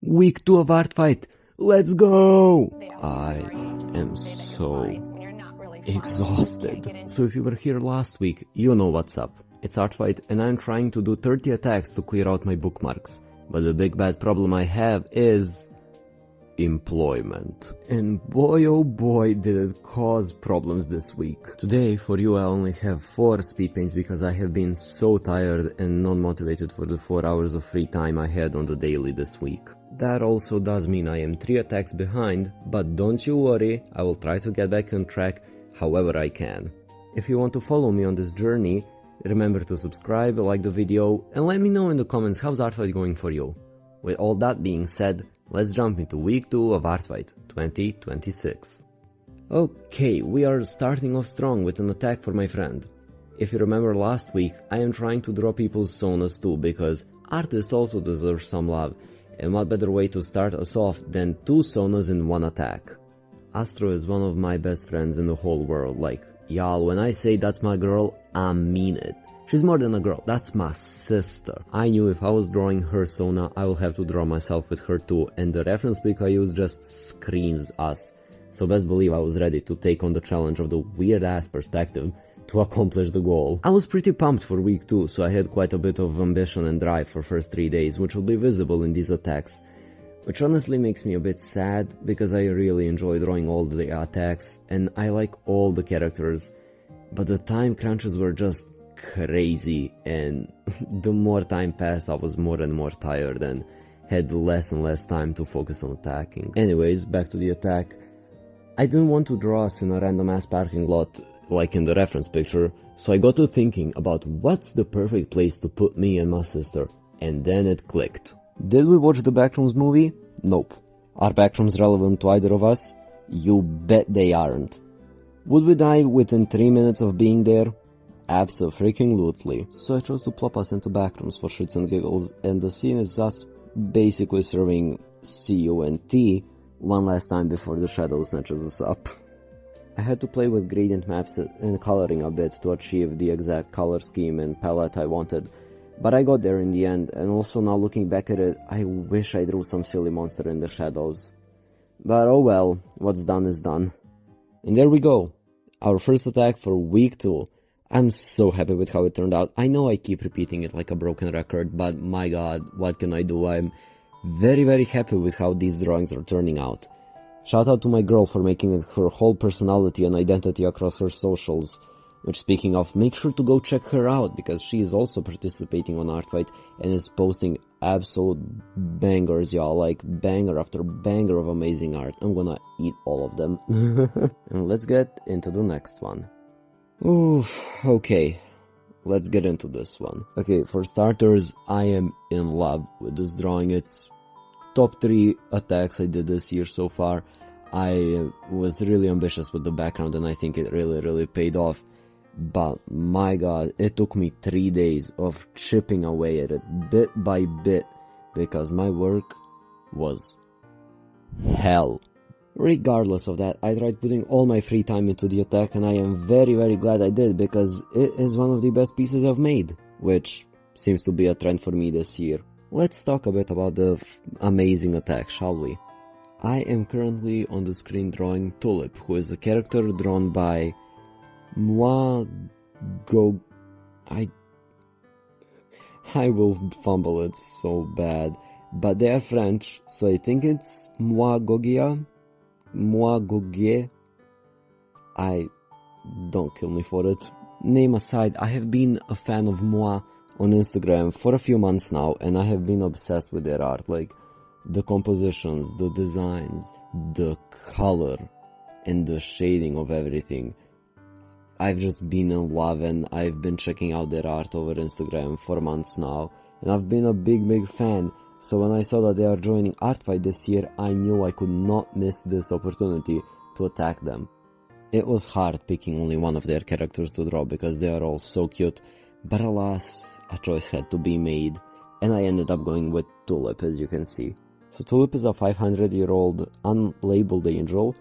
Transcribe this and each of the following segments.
Week 2 of ArtFight. Let's go! I am so exhausted. So if you were here last week, you know what's up. It's ArtFight and I'm trying to do 30 attacks to clear out my bookmarks. But the big bad problem I have is employment. And boy oh boy did it cause problems this week. Today for you I only have 4 speed paints because I have been so tired and non-motivated for the 4 hours of free time I had on the daily this week. That also does mean I am 3 attacks behind, but don't you worry, I will try to get back on track however I can. If you want to follow me on this journey, remember to subscribe, like the video, and let me know in the comments how's ArtFight going for you. With all that being said, let's jump into week 2 of ArtFight 2026. Okay, we are starting off strong with an attack for my friend. If you remember last week, I am trying to draw people's sonas too, because artists also deserve some love, and what better way to start us off than 2 sonas in 1 attack. Astro is one of my best friends in the whole world, like, y'all, when I say that's my girl, I mean it. She's more than a girl, that's my sister. I knew if I was drawing her Sona, I will have to draw myself with her too, and the reference pic I used just screams us. So best believe I was ready to take on the challenge of the weird ass perspective to accomplish the goal. I was pretty pumped for week 2, so I had quite a bit of ambition and drive for first 3 days, which will be visible in these attacks. Which honestly makes me a bit sad, because I really enjoy drawing all the attacks, and I like all the characters. But the time crunches were just crazy, and the more time passed I was more and more tired and had less and less time to focus on attacking. Anyways, back to the attack. I didn't want to draw us in a random ass parking lot like in the reference picture, so I got to thinking about what's the perfect place to put me and my sister, and then it clicked. Did we watch the Backrooms movie? Nope. Are Backrooms relevant to either of us? You bet they aren't. Would we die within 3 minutes of being there? Abso-freaking-lutely. So I chose to plop us into Backrooms for shits and giggles, and the scene is us basically serving CUNT one last time before the shadow snatches us up. I had to play with gradient maps and coloring a bit to achieve the exact color scheme and palette I wanted, but I got there in the end, and also now looking back at it, I wish I drew some silly monster in the shadows. But oh well, what's done is done. And there we go, our first attack for week 2. I'm so happy with how it turned out. I know I keep repeating it like a broken record, but my god, what can I do? I'm very happy with how these drawings are turning out. Shout out to my girl for making it her whole personality and identity across her socials. Which, speaking of, make sure to go check her out, because she is also participating on ArtFight and is posting absolute bangers, y'all, like banger after banger of amazing art. I'm gonna eat all of them. And let's get into the next one. Oof, okay, let's get into this one. Okay, for starters, I am in love with this drawing. It's top 3 attacks I did this year so far. I was really ambitious with the background and I think it really paid off. But my god, it took me 3 days of chipping away at it bit by bit because my work was hell. Regardless of that, I tried putting all my free time into the attack and I am very glad I did, because it is one of the best pieces I've made, which seems to be a trend for me this year. Let's talk a bit about the amazing attack, shall we? I am currently on the screen drawing Tulip, who is a character drawn by Moigigoa. I will fumble it so bad, but they are French, so I think it's Moigigoa. Don't kill me for it. Name aside, I have been a fan of Moi on Instagram for a few months now, and I have been obsessed with their art, like the compositions, the designs, the color, and the shading of everything. I've just been in love, and I've been checking out their art over Instagram for months now, and I've been a big fan. So when I saw that they are joining ArtFight this year, I knew I could not miss this opportunity to attack them. It was hard picking only one of their characters to draw because they are all so cute, but alas, a choice had to be made, and I ended up going with Tulip, as you can see. So Tulip is a 500-year-old unlabeled angel.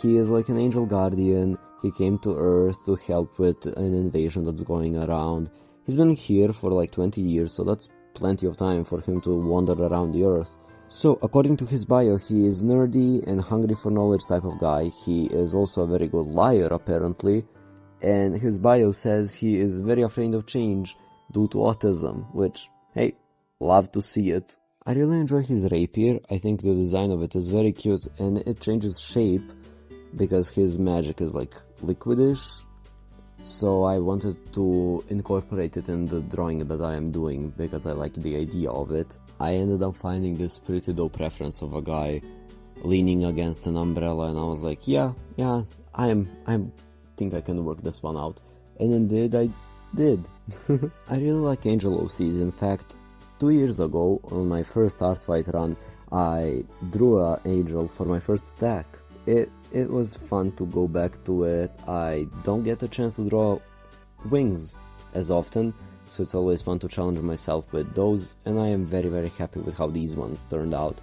He is like an angel guardian. He came to Earth to help with an invasion that's going around. He's been here for like 20 years, so that's plenty of time for him to wander around the Earth. So, according to his bio, he is nerdy and hungry for knowledge type of guy. He is also a very good liar, apparently. And his bio says he is very afraid of change due to autism, which, hey, love to see it. I really enjoy his rapier. I think the design of it is very cute and it changes shape because his magic is like liquidish. So I wanted to incorporate it in the drawing that I am doing because I like the idea of it. I ended up finding this pretty dope reference of a guy leaning against an umbrella, and I was like, yeah, I think I can work this one out. And indeed I did. I really like angel OCs. In fact, 2 years ago on my first ArtFight run, I drew an angel for my first attack. It was fun to go back to it. I don't get a chance to draw wings as often, so it's always fun to challenge myself with those, and I am very, very happy with how these ones turned out,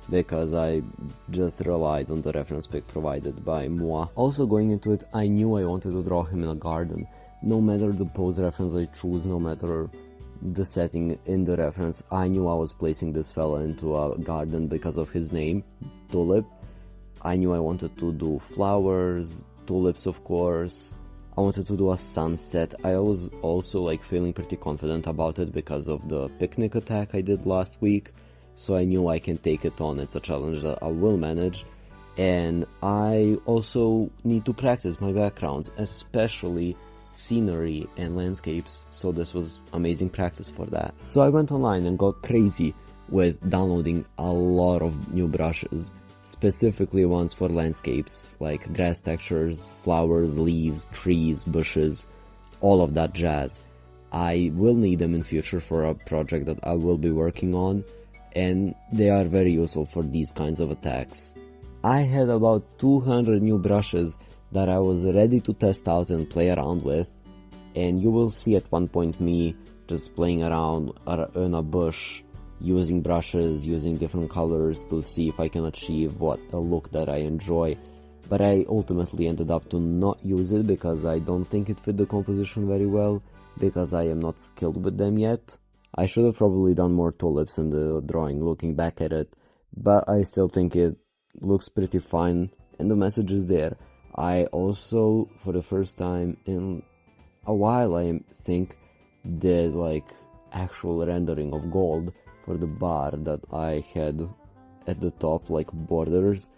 because I just relied on the reference pic provided by moi. Also going into it, I knew I wanted to draw him in a garden. No matter the pose reference I choose, no matter the setting in the reference, I knew I was placing this fella into a garden because of his name, Tulip. I knew I wanted to do flowers, tulips of course. I wanted to do a sunset. I was also like feeling pretty confident about it because of the picnic attack I did last week. So I knew I can take it on. It's a challenge that I will manage. And I also need to practice my backgrounds, especially scenery and landscapes. So this was amazing practice for that. So I went online and got crazy with downloading a lot of new brushes. Specifically ones for landscapes, like grass textures, flowers, leaves, trees, bushes, all of that jazz. I will need them in future for a project that I will be working on, and they are very useful for these kinds of attacks. I had about 200 new brushes that I was ready to test out and play around with, and you will see at one point me just playing around in a bush, using brushes, using different colors to see if I can achieve a look that I enjoy. But I ultimately ended up to not use it because I don't think it fit the composition very well, because I am not skilled with them yet. I should have probably done more tulips in the drawing looking back at it, but I still think it looks pretty fine and the message is there. I also, for the first time in a while, I think, did like actual rendering of gold for the bar that I had at the top, like borders.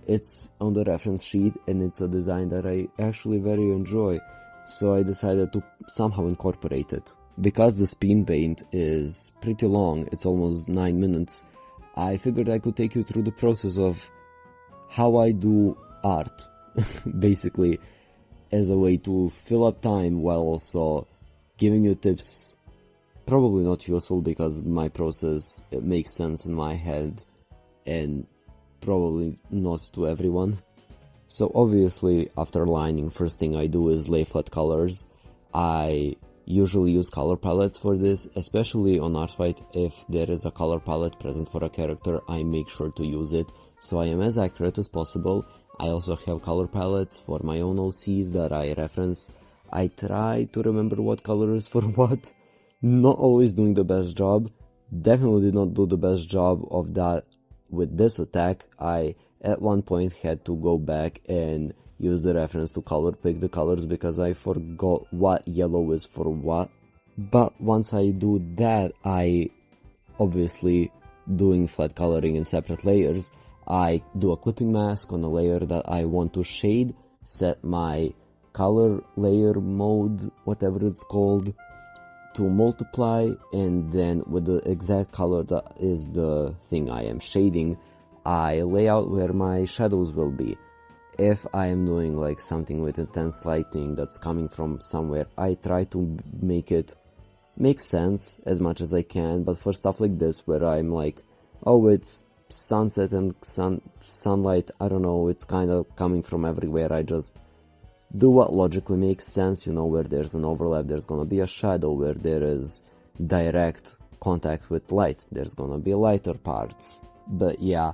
It's on the reference sheet and it's a design that I actually very enjoy, so I decided to somehow incorporate it. Because the Speedpaint is pretty long, it's almost 9 minutes, I figured I could take you through the process of how I do art, basically, as a way to fill up time while also giving you tips. Probably not useful because my process, it makes sense in my head and probably not to everyone. So obviously after lining, first thing I do is lay flat colors. I usually use color palettes for this, especially on ArtFight. If there is a color palette present for a character, I make sure to use it, so I am as accurate as possible. I also have color palettes for my own OCs that I reference. I try to remember what color is for what. Not always doing the best job. Definitely did not do the best job of that with this attack. I at one point had to go back and use the reference to color pick the colors because I forgot what yellow is for what. But once I do that, I obviously doing flat coloring in separate layers. I do a clipping mask on a layer that I want to shade, set my color layer mode, whatever it's called, to multiply, and then with the exact color that is the thing I am shading, I lay out where my shadows will be. If I am doing like something with intense lighting that's coming from somewhere, I try to make it make sense as much as I can. But for stuff like this where I'm like, oh, it's sunset and sunlight, I don't know, it's kind of coming from everywhere, I just do what logically makes sense. You know, where there's an overlap, there's gonna be a shadow. Where there is direct contact with light, there's gonna be lighter parts. But yeah,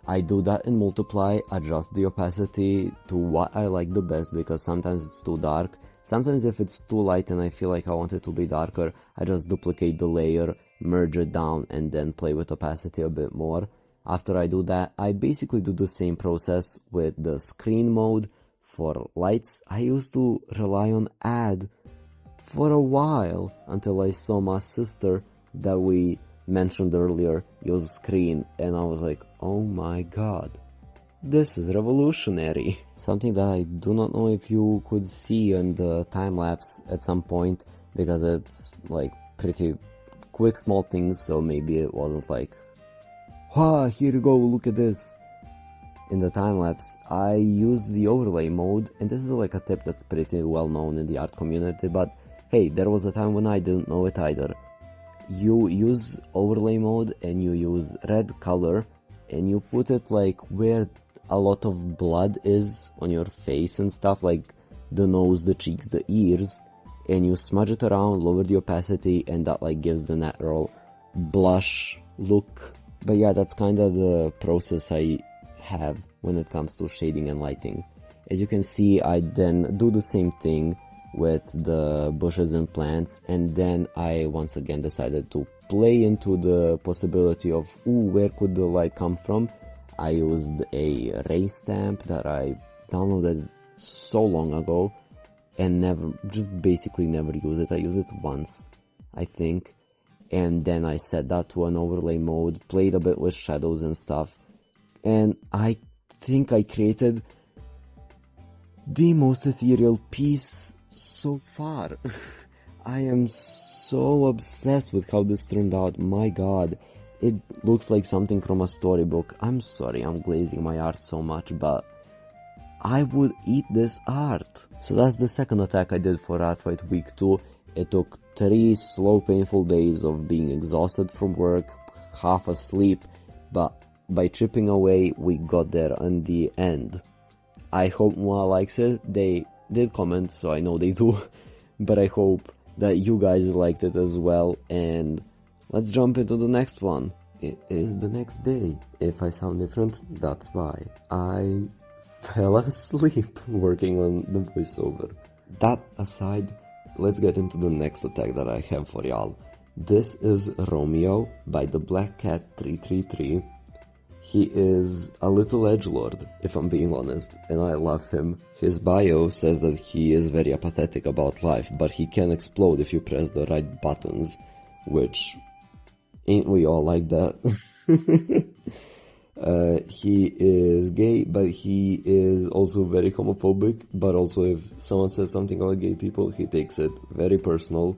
I do that in multiply, adjust the opacity to what I like the best, because sometimes it's too dark. Sometimes if it's too light and I feel like I want it to be darker, I just duplicate the layer, merge it down, and then play with opacity a bit more. After I do that, I basically do the same process with the screen mode. For lights, I used to rely on add for a while until I saw my sister that we mentioned earlier use screen, and I was like, oh my god, this is revolutionary. Something that I do not know if you could see in the time-lapse at some point, because it's like pretty quick small things, so maybe it wasn't like, ah, here you go, look at this. In the time-lapse, I use the overlay mode, and this is like a tip that's pretty well known in the art community, but hey, there was a time when I didn't know it either. You use overlay mode and you use red color and you put it like where a lot of blood is on your face and stuff, like the nose, the cheeks, the ears, and you smudge it around, lower the opacity, and that like gives the natural blush look. But yeah, that's kind of the process I have when it comes to shading and lighting. As you can see, I then do the same thing with the bushes and plants, and then I once again decided to play into the possibility of, where could the light come from? I used a ray stamp that I downloaded so long ago and basically never use it. I use it once, I think, and then I set that to an overlay mode, played a bit with shadows and stuff, and I think I created the most ethereal piece so far. I am so obsessed with how this turned out. My god, it looks like something from a storybook. I'm sorry, I'm glazing my art so much, but I would eat this art. So that's the second attack I did for ArtFight week 2. It took 3 slow, painful days of being exhausted from work, half asleep, but by chipping away, we got there in the end. I hope Moa likes it. They did comment, so I know they do, but I hope that you guys liked it as well, and let's jump into the next one. It is the next day. If I sound different, that's why. I fell asleep working on the voiceover. That aside, let's get into the next attack that I have for y'all. This is Romeo by the Black Cat 333. He is a little edgelord, if I'm being honest, and I love him. His bio says that he is very apathetic about life, but he can explode if you press the right buttons, which, ain't we all like that? He is gay, but he is also very homophobic, but also if someone says something about gay people, he takes it very personal,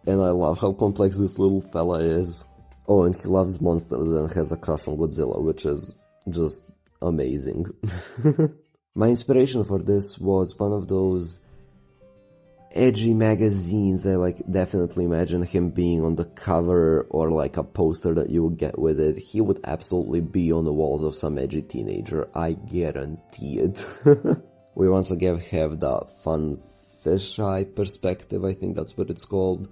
and I love how complex this little fella is. Oh, and he loves monsters and has a crush on Godzilla, which is just amazing. My inspiration for this was one of those edgy magazines. I definitely imagine him being on the cover, or like a poster that you would get with it. He would absolutely be on the walls of some edgy teenager, I guarantee it. We once again have that fun fisheye perspective, I think that's what it's called.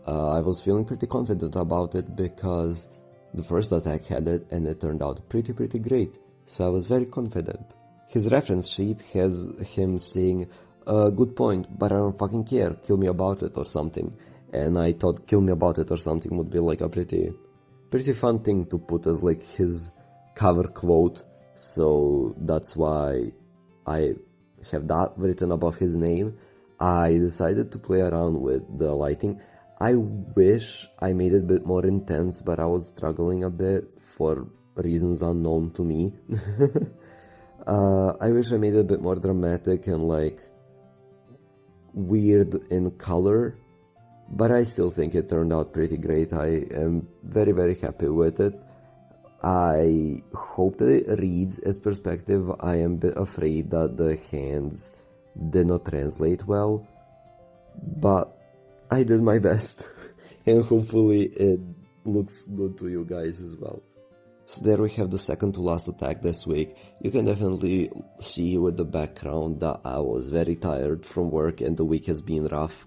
I was feeling pretty confident about it because the first attack had it and it turned out pretty great, so I was very confident. His reference sheet has him saying, good point, but I don't fucking care, kill me about it or something. And I thought kill me about it or something would be like a pretty fun thing to put as like his cover quote, so that's why I have that written above his name. I decided to play around with the lighting. I wish I made it a bit more intense, but I was struggling a bit for reasons unknown to me. I wish I made it a bit more dramatic and like weird in color, but I still think it turned out pretty great. I am very happy with it. I hope that it reads as perspective. I am a bit afraid that the hands did not translate well, but I did my best, and hopefully it looks good to you guys as well. So there we have the second to last attack this week. You can definitely see with the background that I was very tired from work and the week has been rough,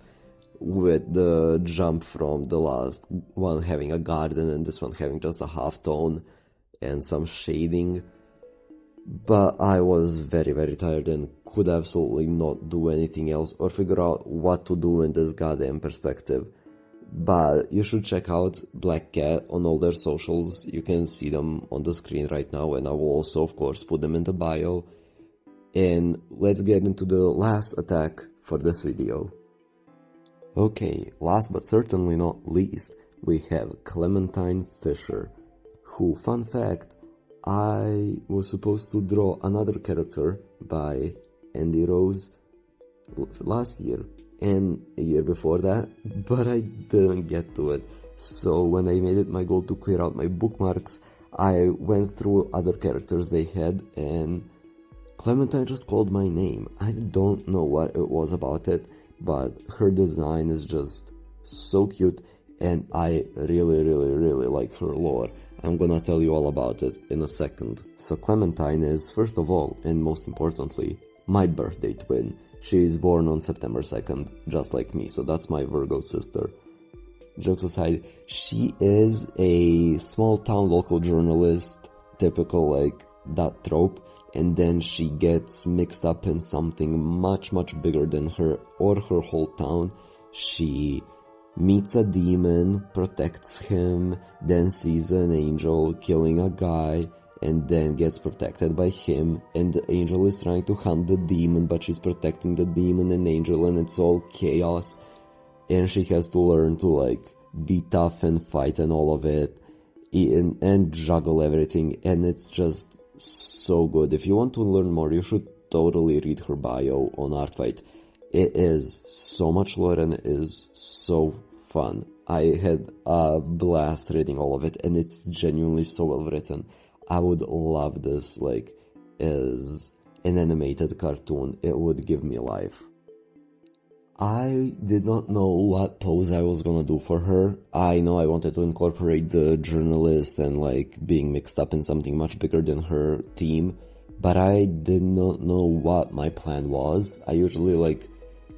with the jump from the last one having a garden and this one having just a half tone and some shading. But I was very tired and could absolutely not do anything else or figure out what to do in this goddamn perspective. But you should check out Black Cat on all their socials. You can see them on the screen right now, and I will also, of course, put them in the bio. And let's get into the last attack for this video. Okay, last but certainly not least, we have Clementine Fisher, who, fun fact, I was supposed to draw another character by Enderose last year and a year before that, but I didn't get to it. So when I made it my goal to clear out my bookmarks, I went through other characters they had, and Clementine just called my name. I don't know what it was about it, but her design is just so cute, and I really like her lore. I'm gonna tell you all about it in a second. So Clementine is, first of all, and most importantly, my birthday twin. She is born on September 2nd, just like me, so that's my Virgo sister. Jokes aside, she is a small town local journalist, typical like that trope, and then she gets mixed up in something much bigger than her or her whole town. She meets a demon, protects him, then sees an angel killing a guy, and then gets protected by him, and the angel is trying to hunt the demon, but she's protecting the demon and angel, and it's all chaos, and she has to learn to like be tough and fight and all of it, and juggle everything, and it's just so good. If you want to learn more, you should totally read her bio on ArtFight. It is so much lore and it is so fun. I had a blast reading all of it, and it's genuinely so well written. I would love this like as an animated cartoon. It would give me life. I did not know what pose I was gonna do for her. I know I wanted to incorporate the journalist and like being mixed up in something much bigger than her theme, but I did not know what my plan was. I usually like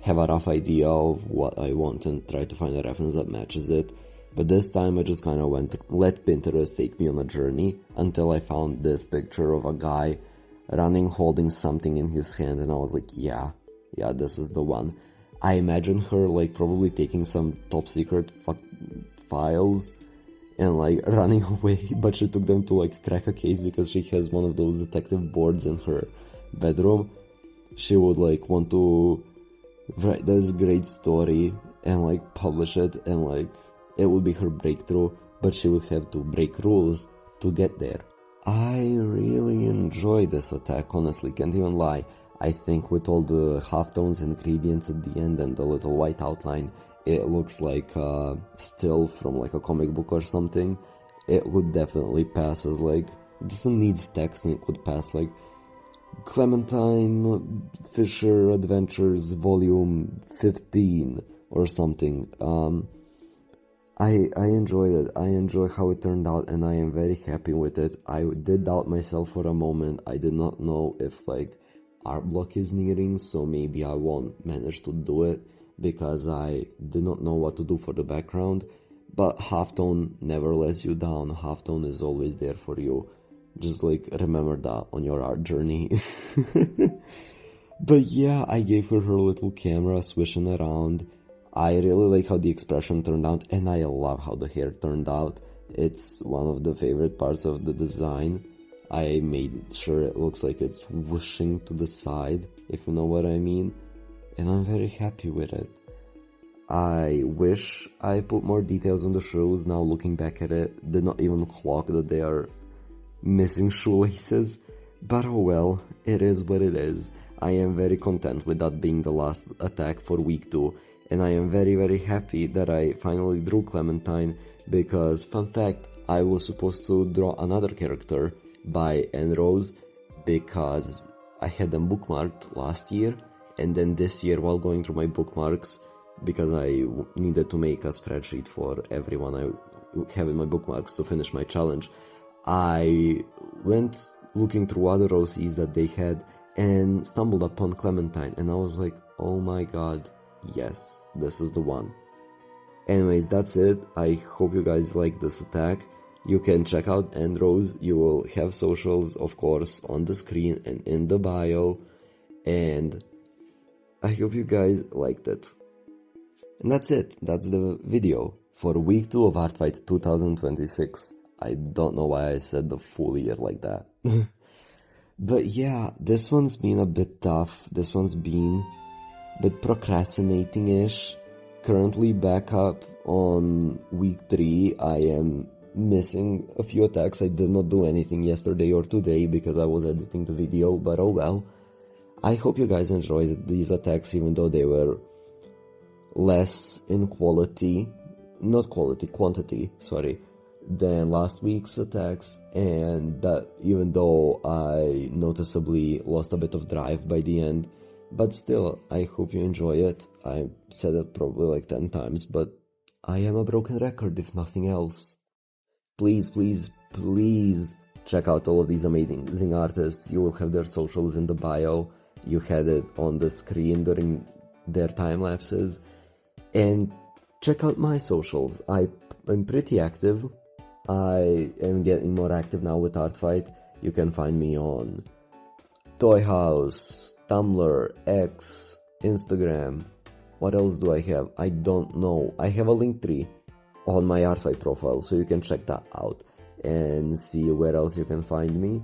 have a rough idea of what I want and try to find a reference that matches it. But this time I just kind of let Pinterest take me on a journey until I found this picture of a guy running holding something in his hand, and I was like, yeah, this is the one. I imagine her like probably taking some top secret files and like running away, but she took them to like crack a case because she has one of those detective boards in her bedroom. She would like want to write this great story and like publish it, and like it would be her breakthrough, but she would have to break rules to get there. I really enjoy this attack, honestly, can't even lie. I think with all the halftones and gradients at the end and the little white outline, it looks like a still from like a comic book or something. It would definitely pass as like, it just needs text, and it could pass like Clementine Fisher Adventures Volume 15 or something. I enjoyed it. I enjoy how it turned out, and I am very happy with it. I did doubt myself for a moment. I did not know if like art block is nearing, so maybe I won't manage to do it because I did not know what to do for the background. But halftone never lets you down. Halftone is always there for you. Just like remember that on your art journey. But yeah, I gave her little camera swishing around. I really like how the expression turned out, and I love how the hair turned out. It's one of the favorite parts of the design. I made sure it looks like it's whooshing to the side, if you know what I mean, and I'm very happy with it. I wish I put more details on the shoes. Now looking back at it, did not even clock that they are missing shoelaces, but oh well, it is what it is. I am very content with that being the last attack for week 2. And I am very happy that I finally drew Clementine, because, fun fact, I was supposed to draw another character by Enderose because I had them bookmarked last year, and then this year while going through my bookmarks, because I needed to make a spreadsheet for everyone I have in my bookmarks to finish my challenge, I went looking through other OCs that they had and stumbled upon Clementine, and I was like, oh my god, yes, this is the one. Anyways, that's it. I hope you guys like this attack. You can check out Enderose. You will have socials, of course, on the screen and in the bio. And I hope you guys liked it. And that's it. That's the video for week 2 of ArtFight 2026. I don't know why I said the full year like that. But yeah, this one's been a bit tough. This one's been a bit procrastinating-ish. Currently back up on week 3. I am missing a few attacks. I did not do anything yesterday or today because I was editing the video, but oh well. I hope you guys enjoyed these attacks even though they were less in quantity, than last week's attacks, and that even though I noticeably lost a bit of drive by the end, but still, I hope you enjoy it. I said it probably like 10 times, but I am a broken record if nothing else. Please, please, please check out all of these amazing artists. You will have their socials in the bio. You had it on the screen during their time lapses. And check out my socials. I'm pretty active. I am getting more active now with ArtFight. You can find me on Toyhouse, Tumblr, X, Instagram. What else do I have? I don't know. I have a Linktree on my ArtFight profile, so you can check that out and see where else you can find me.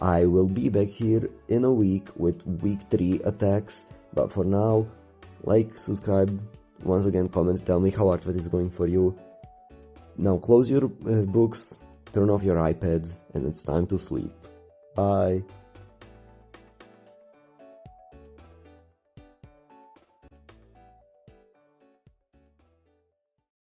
I will be back here in a week with week 3 attacks, but for now, like, subscribe, once again comment, tell me how ArtFight is going for you. Now close your books, turn off your iPads, and it's time to sleep. Bye.